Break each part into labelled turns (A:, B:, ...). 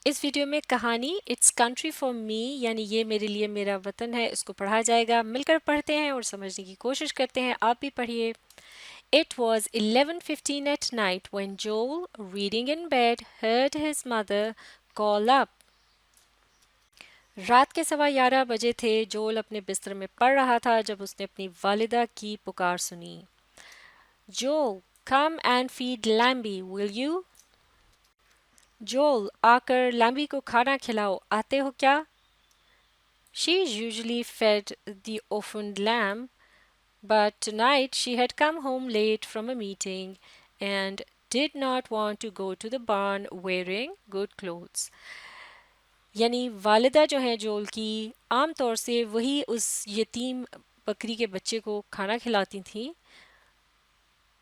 A: اس video میں کہانی it's country for me یعنی یہ میرے لیے میرا وطن ہے اس کو پڑھا جائے گا. مل کر پڑھتے ہیں اور سمجھنے کی کوشش کرتے ہیں. آپ بھی پڑھیے. It was 11:15 at night when Joel, reading in bed, heard his mother call up. رات کے 11:15 بجے تھے. جول اپنے بستر میں پڑھ رہا تھا جب اس نے اپنی والدہ کی پکار سنی. Joel, come and feed Lambie, will you? جول آ کر لمبی کو کھانا کھلاؤ. آتے ہو کیا؟ She usually fed the orphaned lamb, but tonight she had come home late from a meeting and did not want to go to the barn wearing good clothes. یعنی والدہ جو ہیں جول کی عام طور سے وہی اس یتیم بکری کے بچے کو کھانا کھلاتی تھیں،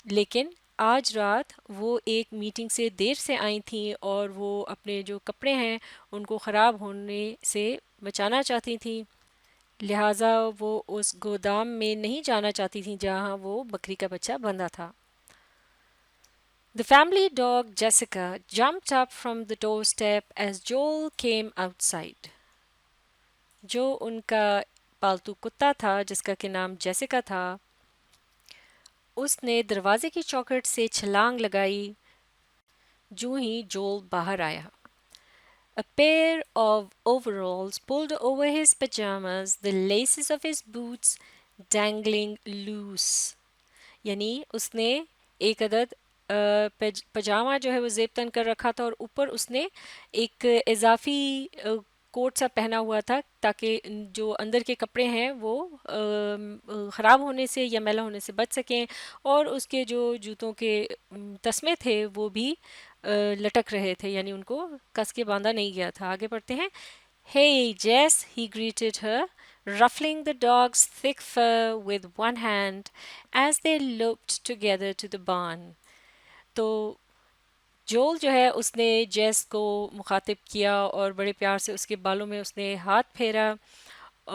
A: لیکن آج رات وہ ایک میٹنگ سے دیر سے آئی تھیں اور وہ اپنے جو کپڑے ہیں ان کو خراب ہونے سے بچانا چاہتی تھیں، لہٰذا وہ اس گودام میں نہیں جانا چاہتی تھیں جہاں وہ بکری کا بچہ بندھا تھا. The family dog Jessica jumped up from the doorstep as Joel came outside. جو ان کا پالتو کتا تھا جس کا کہ نام جیسیکا تھا، اس نے دروازے کی چوکھٹ سے چھلانگ لگائی جو ہی جول باہر آیا. A pair of overalls pulled over his pajamas, the laces of his boots dangling loose. یعنی اس نے ایک عدد پجامہ جو ہے وہ زیب تن کر رکھا تھا اور اوپر اس نے ایک اضافی کوٹ سا پہنا ہوا تھا تاکہ جو اندر کے کپڑے ہیں وہ خراب ہونے سے یا میلا ہونے سے بچ سکیں، اور اس کے جو جوتوں کے تسمے تھے وہ بھی لٹک رہے تھے، یعنی ان کو کس کے باندھا نہیں گیا تھا. آگے پڑھتے ہیں. Hey Jess, he greeted her, ruffling the dog's thick fur with one hand as they loped together to the barn. تو جول جو ہے اس نے جیس کو مخاطب کیا اور بڑے پیار سے اس کے بالوں میں اس نے ہاتھ پھیرا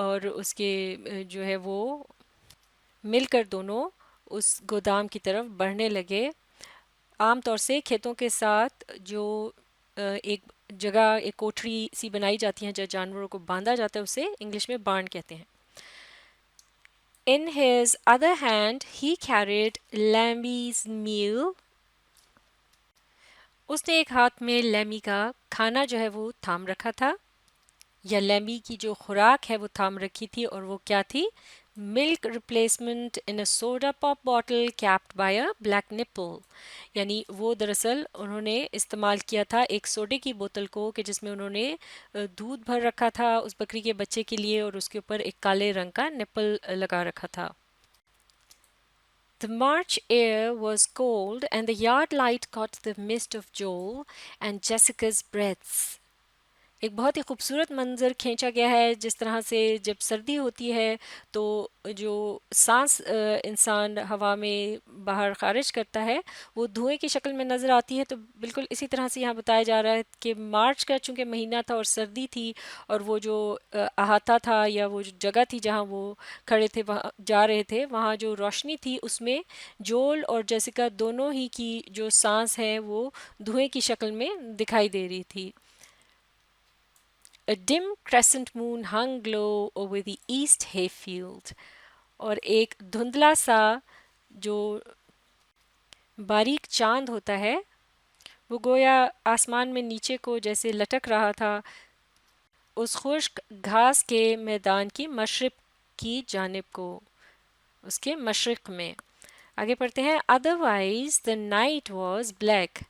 A: اور اس کے جو ہے وہ مل کر دونوں اس گودام کی طرف بڑھنے لگے. عام طور سے کھیتوں کے ساتھ جو ایک جگہ ایک کوٹھری سی بنائی جاتی ہیں جہاں جانوروں کو باندھا جاتا ہے اسے انگلش میں بارن کہتے ہیں. In his other hand he carried Lambie's meal. اس نے ایک ہاتھ میں لیمی کا کھانا جو ہے وہ تھام رکھا تھا، یا لیمی کی جو خوراک ہے وہ تھام رکھی تھی، اور وہ کیا تھی؟ Milk replacement in a soda pop bottle capped by a black nipple. یعنی وہ دراصل انہوں نے استعمال کیا تھا ایک سوڈے کی بوتل کو کہ جس میں انہوں نے دودھ بھر رکھا تھا اس بکری کے بچے کے لیے اور اس کے اوپر ایک کالے رنگ کا نپل لگا رکھا تھا. The March air was cold and the yard light caught the mist of Joel and Jessica's breaths. ایک بہت ہی خوبصورت منظر کھینچا گیا ہے جس طرح سے جب سردی ہوتی ہے تو جو سانس انسان ہوا میں باہر خارج کرتا ہے وہ دھوئیں کی شکل میں نظر آتی ہے. تو بالکل اسی طرح سے یہاں بتایا جا رہا ہے کہ مارچ کا چونکہ مہینہ تھا اور سردی تھی اور وہ جو احاطہ تھا یا وہ جو جگہ تھی جہاں وہ کھڑے تھے وہاں جا رہے تھے وہاں جو روشنی تھی اس میں جول اور جیسیکا دونوں ہی کی جو سانس ہے وہ دھوئیں کی شکل میں دکھائی دے رہی تھی. A dim crescent moon hung low over the east hayfield. اور ایک دھندلا سا جو باریک چاند ہوتا ہے وہ گویا آسمان میں نیچے کو جیسے لٹک رہا تھا اس خشک گھاس کے میدان کی مشرق کی جانب کو، اس کے مشرق میں. آگے پڑھتے ہیں. Otherwise the night was black.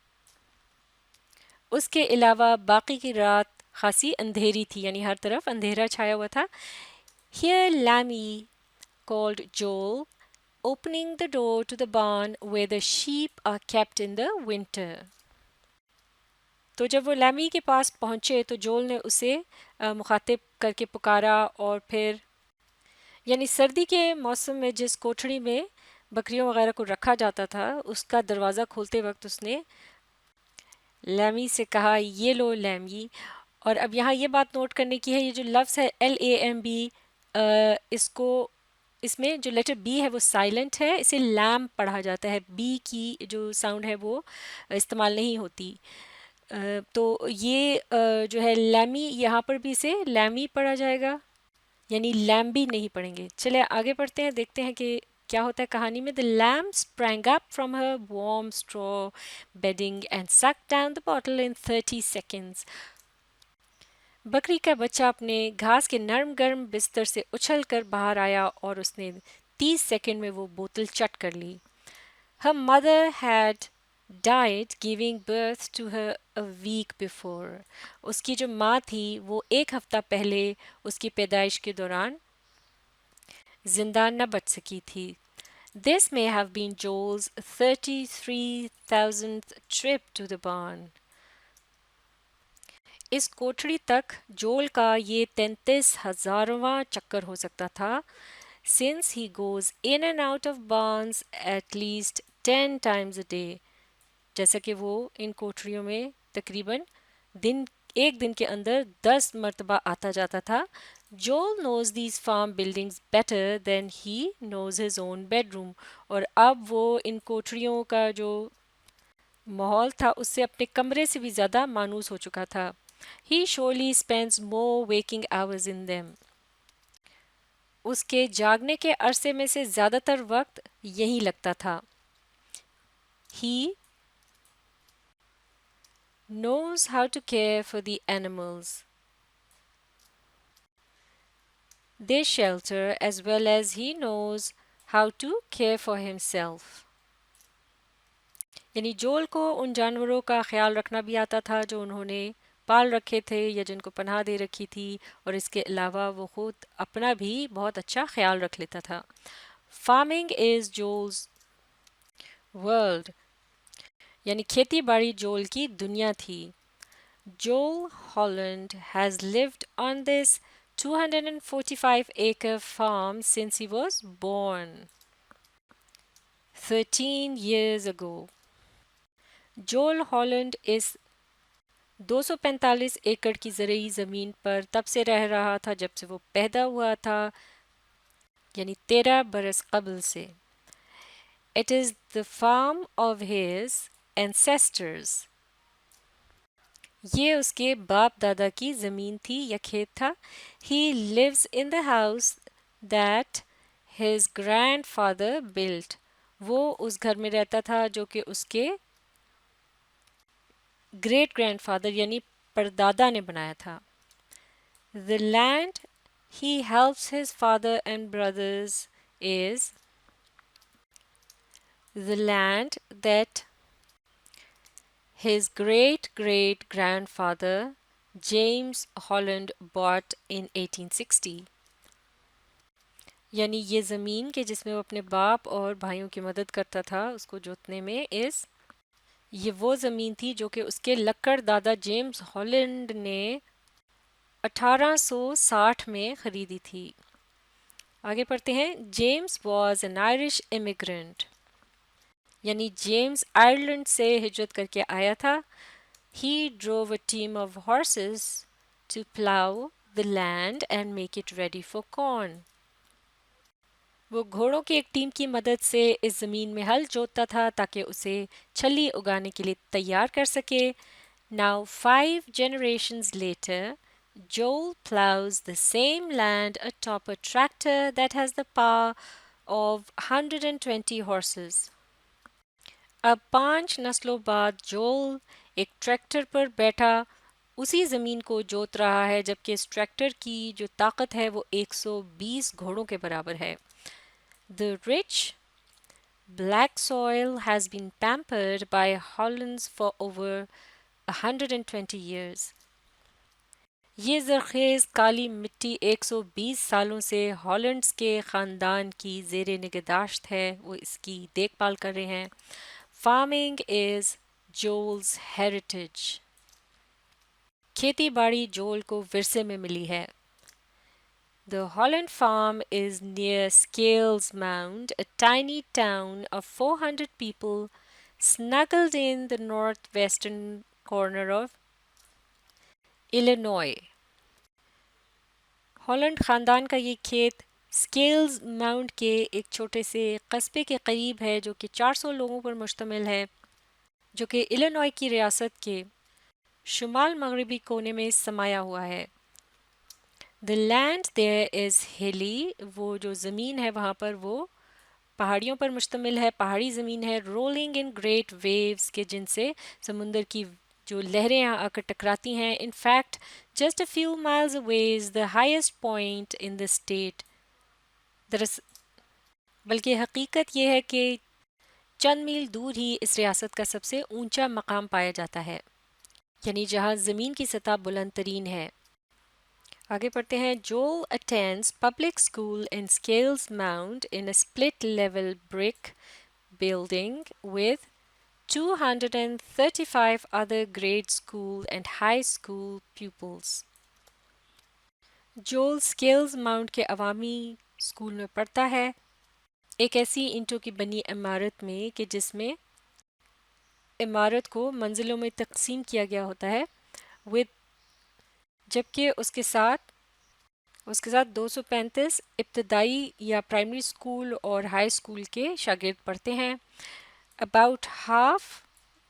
A: اس کے علاوہ باقی کی رات خاصی اندھیری تھی، یعنی ہر طرف اندھیرا چھایا ہوا تھا. Here Lammy called Joel, opening the door to the barn where the sheep are kept in the winter. تو جب وہ لیمی کے پاس پہنچے تو جول نے اسے مخاطب کر کے پکارا اور پھر یعنی سردی کے موسم میں جس کوٹھڑی میں بکریوں وغیرہ کو رکھا جاتا تھا اس کا دروازہ کھولتے وقت اس نے لیمی سے کہا یہ لو لیمی. اور اب یہاں یہ بات نوٹ کرنے کی ہے یہ جو لفظ ہے LAMB اس میں جو لیٹر بی ہے وہ سائلنٹ ہے، اسے لیم پڑھا جاتا ہے، بی کی جو ساؤنڈ ہے وہ استعمال نہیں ہوتی. تو یہ جو ہے لیمی، یہاں پر بھی اسے لیمی پڑھا جائے گا، یعنی لیمبی نہیں پڑھیں گے. چلے آگے پڑھتے ہیں، دیکھتے ہیں کہ کیا ہوتا ہے کہانی میں. The lamb sprang up from her warm straw bedding and sucked down the bottle in 30 seconds. بکری کا بچہ اپنے گھاس کے نرم گرم بستر سے اچھل کر باہر آیا اور اس نے 30 سیکنڈ میں وہ بوتل چٹ کر لی. Her mother had died giving birth to her a week before. اس کی جو ماں تھی وہ ایک ہفتہ پہلے اس کی پیدائش کے دوران زندہ نہ بچ سکی تھی. This may have been Joel's 33,000th trip to the barn. اس کوٹھڑی تک جول کا یہ 33,000واں چکر ہو سکتا تھا. Since he goes in and out of barns at least 10 times a day. جیسا کہ وہ ان کوٹھڑیوں میں تقریباً ایک دن کے اندر 10 مرتبہ آتا جاتا تھا. Joel knows these farm buildings better than he knows his own bedroom. اور اب وہ ان کوٹھڑیوں کا جو ماحول تھا اس سے اپنے کمرے سے بھی زیادہ مانوس ہو چکا تھا. He surely spends more waking hours in them. اس کے جاگنے کے عرصے میں سے زیادہ تر وقت یہی لگتا تھا. He knows how to care for the animals they shelter as well as he knows how to care for himself. یعنی جول کو ان جانوروں کا خیال رکھنا بھی آتا تھا جو انہوں نے پال رکھے تھے یا جن کو پناہ دے رکھی تھی، اور اس کے علاوہ وہ خود اپنا بھی بہت اچھا خیال رکھ لیتا تھا. Farming is Joel's world. یعنی کھیتی باڑی جول کی دنیا تھی. Joel Holland has lived on this 245-acre farm since he was born 13 years ago. جول ہالینڈ اس 245 ایکڑ کی زرعی زمین پر تب سے رہ رہا تھا جب سے وہ پیدا ہوا تھا، یعنی 13 برس قبل سے. It is the farm of his ancestors. یہ اس کے باپ دادا کی زمین تھی یا کھیت تھا. He lives in the house that his grandfather built. وہ اس گھر میں رہتا تھا جو کہ اس کے گریٹ گرینڈ فادر یعنی پردادا نے بنایا تھا. The land he helps his father and brothers is the land that his great great grandfather James Holland bought in 1860. یعنی یہ زمین کہ جس میں وہ اپنے باپ اور بھائیوں کی مدد کرتا تھا اس کو جوتنے میں، یہ وہ زمین تھی جو کہ اس کے لکڑ دادا جیمز ہالینڈ نے 1860 میں خریدی تھی. آگے پڑھتے ہیں. James was an Irish immigrant. یعنی جیمز آئرلینڈ سے ہجرت کر کے آیا تھا. He drove a team of horses to plow the land and make it ready for corn. وہ گھوڑوں کی ایک ٹیم کی مدد سے اس زمین میں ہل جوتتا تھا تاکہ اسے چھلی اگانے کے لیے تیار کر سکے. Now 5 generations later, Joel plows the same land atop a tractor that has the power of 120 horses. اب 5 نسلوں بعد جول ایک ٹریکٹر پر بیٹھا اسی زمین کو جوت رہا ہے جبکہ اس ٹریکٹر کی جو طاقت ہے وہ 120 گھوڑوں کے برابر ہے. The rich black soil has been pampered by Hollands for over 120 years. یہ زرخیز کالی مٹی 120 سالوں سے ہالینڈز کے خاندان کی زیر نگہداشت ہے، وہ اس کی دیکھ بھال کر رہے ہیں. Farming is Joel's heritage. کھیتی باڑی جول کو ورثے میں ملی ہے. The Holland farm is near Scales Mound, a tiny town of 400 people snuggled in the northwestern corner of Illinois. Holland خاندان کا یہ کھیت اسکیلز ماؤنٹ کے ایک چھوٹے سے قصبے کے قریب ہے جو کہ 400 لوگوں پر مشتمل ہے، جو کہ الینوائے کی ریاست کے شمال مغربی کونے میں سمایا ہوا ہے. The land there is hilly. وہ جو زمین ہے وہاں پر وہ پہاڑیوں پر مشتمل ہے، پہاڑی زمین ہے. Rolling in great waves کے جن سے سمندر کی جو لہریں آ کر ٹکراتی ہیں. In fact, just a few miles away is the highest point in the state. بلکہ حقیقت یہ ہے کہ چند میل دور ہی اس ریاست کا سب سے اونچا مقام پایا جاتا ہے، یعنی جہاں زمین کی سطح بلند ترین ہے. آگے پڑھتے ہیں. Joel attends public school in Scales Mount in a split-level brick building with 235 other grade school and high school pupils. جول اسکیلز ماؤنٹ کے عوامی اسکول میں پڑھتا ہے، ایک ایسی اینٹوں کی بنی عمارت میں کہ جس میں عمارت کو منزلوں میں تقسیم کیا گیا ہوتا ہے، جبکہ اس کے ساتھ 235 ابتدائی یا پرائمری اسکول اور ہائی اسکول کے شاگرد پڑھتے ہیں. About half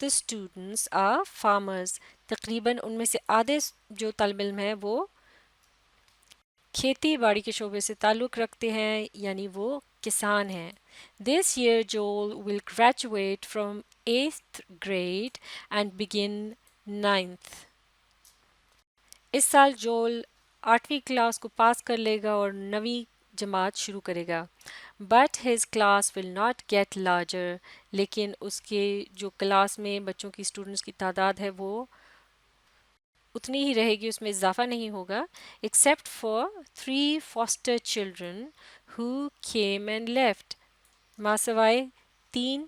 A: the students are farmers. تقریباً ان میں سے آدھے جو طالب علم ہیں وہ کھیتی باڑی کے شعبے سے تعلق رکھتے ہیں، یعنی وہ کسان ہیں. This year Joel will graduate from 8th grade and begin 9th. اس سال جول 8ویں کلاس کو پاس کر لے گا اور 9ویں جماعت شروع کرے گا. But his class will not get larger. لیکن اس کے جو کلاس میں بچوں کی اسٹوڈنٹس کی تعداد ہے وہ اتنی ہی رہے گی، اس میں اضافہ نہیں ہوگا. Except for 3 foster children who came and left. ماں سوائے 3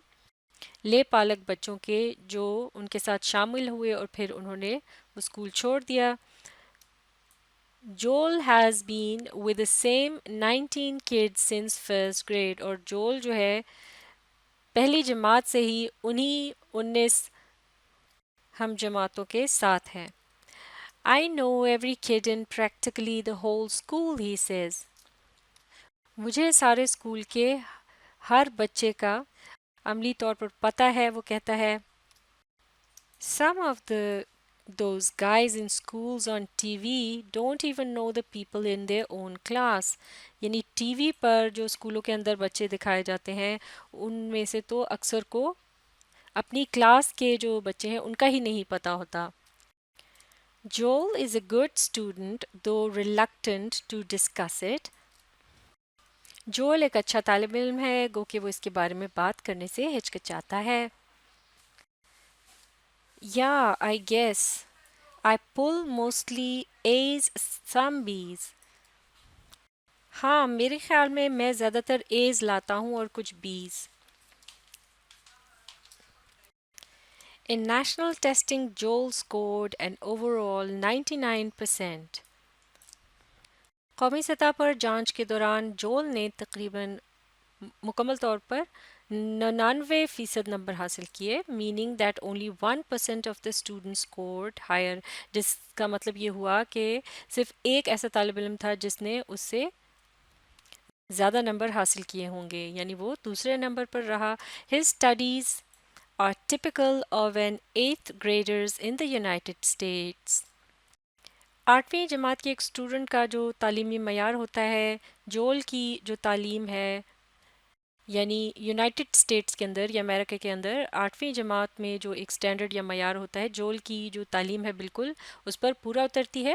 A: لے پالک بچوں کے جو ان کے ساتھ شامل ہوئے اور پھر انہوں نے وہ اسکول چھوڑ دیا. Joel has been with the same 19 kids since first grade. اور جول جو ہے پہلی جماعت سے ہی انہی 19 ہم جماعتوں کے ساتھ ہے. I know every kid in practically the whole school, he says. مجھے سارے اسکول کے ہر بچے کا عملی طور پر پتہ ہے، وہ کہتا ہے. Some of those guys in schools on TV don't even know the people in their own class. یعنی ٹی وی پر جو اسکولوں کے اندر بچے دکھائے جاتے ہیں ان میں سے تو اکثر کو اپنی کلاس کے جو بچے ہیں ان کا ہی نہیں پتہ ہوتا. Joel is a good student though reluctant to discuss it. جول ایک اچھا طالب علم ہے گو کہ وہ اس کے بارے میں بات کرنے سے ہچکچاتا ہے. Yeah, I guess. I pull mostly A's, some B's. ہاں میرے خیال میں زیادہ تر A's لاتا ہوں اور کچھ B's. In national testing, Joel scored an overall 99%. قومی سطح پر جانچ کے دوران جول نے تقریباً مکمل طور پر 99% نمبر حاصل کیے. meaning that only 1% of the students scored higher. جس کا مطلب یہ ہوا کہ صرف ایک ایسا طالب علم تھا جس نے اس سے زیادہ نمبر حاصل کیے ہوں گے، یعنی وہ دوسرے نمبر پر رہا. His studies are typical of an 8th graders in the United States. 8ویں جماعت کے ایک اسٹوڈنٹ کا جو تعلیمی معیار ہوتا ہے، جول کی جو تعلیم ہے یعنی یونائٹڈ اسٹیٹس کے اندر یا امریکہ کے اندر 8ویں جماعت میں جو ایک اسٹینڈرڈ یا معیار ہوتا ہے، جول کی جو تعلیم ہے بالکل اس پر پورا اترتی ہے.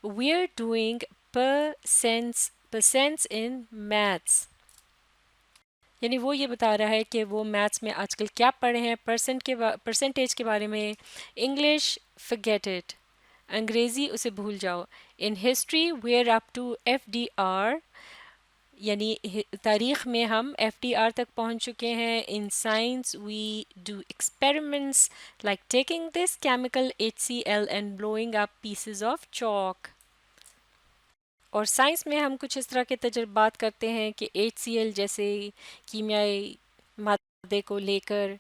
A: We are doing percents in maths, یعنی وہ یہ بتا رہا ہے کہ وہ میتھس میں آج کل کیا پڑھے ہیں. پرسنٹیج کے بارے میں forget forget it. انگریزی اسے بھول جاؤ. In history we are up to FDR، یعنی تاریخ میں ہم FDR تک پہنچ چکے ہیں. In science we do experiments like taking this chemical HCl and blowing up pieces of chalk. اور سائنس میں ہم کچھ اس طرح کے تجربات کرتے ہیں کہ HCl جیسے کیمیائی مادے کو لے کر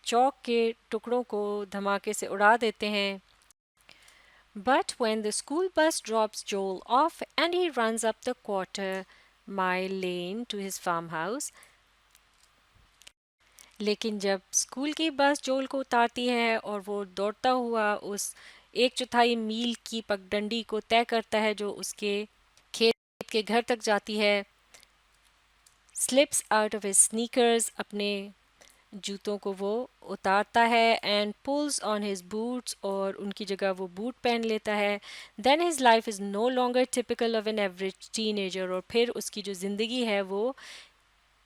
A: چاک کے ٹکڑوں کو دھماکے سے اڑا دیتے ہیں. But when the school bus drops Joel off and he runs up the quarter-mile lane to his farmhouse. لیکن جب اسکول کی بس جول کو اتارتی ہے اور وہ دوڑتا ہوا اس 1/4 میل کی پگڈنڈی کو طے کرتا ہے جو اس کے کھیت کے گھر تک جاتی ہے. slips out of his sneakers, اپنے جوتوں کو وہ اتارتا ہے and pulls on his boots, اور ان کی جگہ وہ بوٹ پہن لیتا ہے. then his life is no longer typical of an average teenager, اور پھر اس کی جو زندگی ہے وہ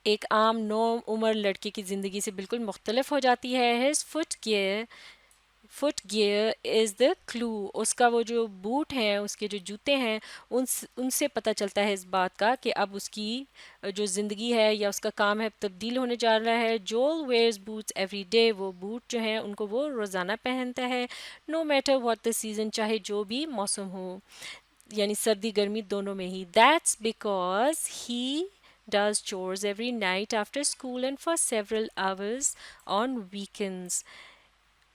A: ایک عام نو عمر لڑکے کی زندگی سے بالکل مختلف ہو جاتی ہے. his فٹ گیئر از دا کلو، اس کا وہ جو بوٹ ہیں، اس کے جو جوتے ہیں، ان سے پتہ چلتا ہے اس بات کا کہ اب اس کی جو زندگی ہے یا اس کا کام ہے تبدیل ہونے جا رہا ہے. جول ویئرز بوٹس ایوری ڈے، وہ بوٹ جو ہیں ان کو وہ روزانہ پہنتا ہے. No matter what the season, چاہے جو بھی موسم ہو، یعنی سردی گرمی دونوں میں ہی. That's because he does chores every night after school and for several hours on weekends.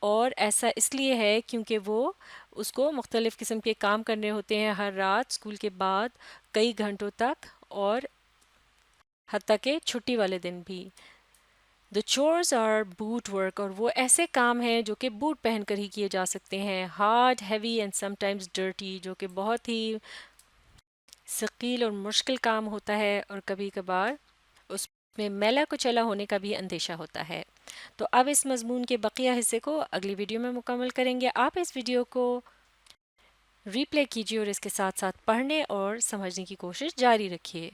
A: اور ایسا اس لیے ہے کیونکہ وہ اس کو مختلف قسم کے کام کرنے ہوتے ہیں ہر رات اسکول کے بعد کئی گھنٹوں تک، اور حتیٰ کہ چھٹی والے دن بھی. The chores are boot work، اور وہ ایسے کام ہیں جو کہ بوٹ پہن کر ہی کیے جا سکتے ہیں. hard, heavy and sometimes dirty، جو کہ بہت ہی ثقیل اور مشکل کام ہوتا ہے، اور کبھی کبھار اس میں میلا کچیلا ہونے کا بھی اندیشہ ہوتا ہے. تو اب اس مضمون کے بقیہ حصے کو اگلی ویڈیو میں مکمل کریں گے. آپ اس ویڈیو کو ری پلے کیجیے اور اس کے ساتھ ساتھ پڑھنے اور سمجھنے کی کوشش جاری رکھیے.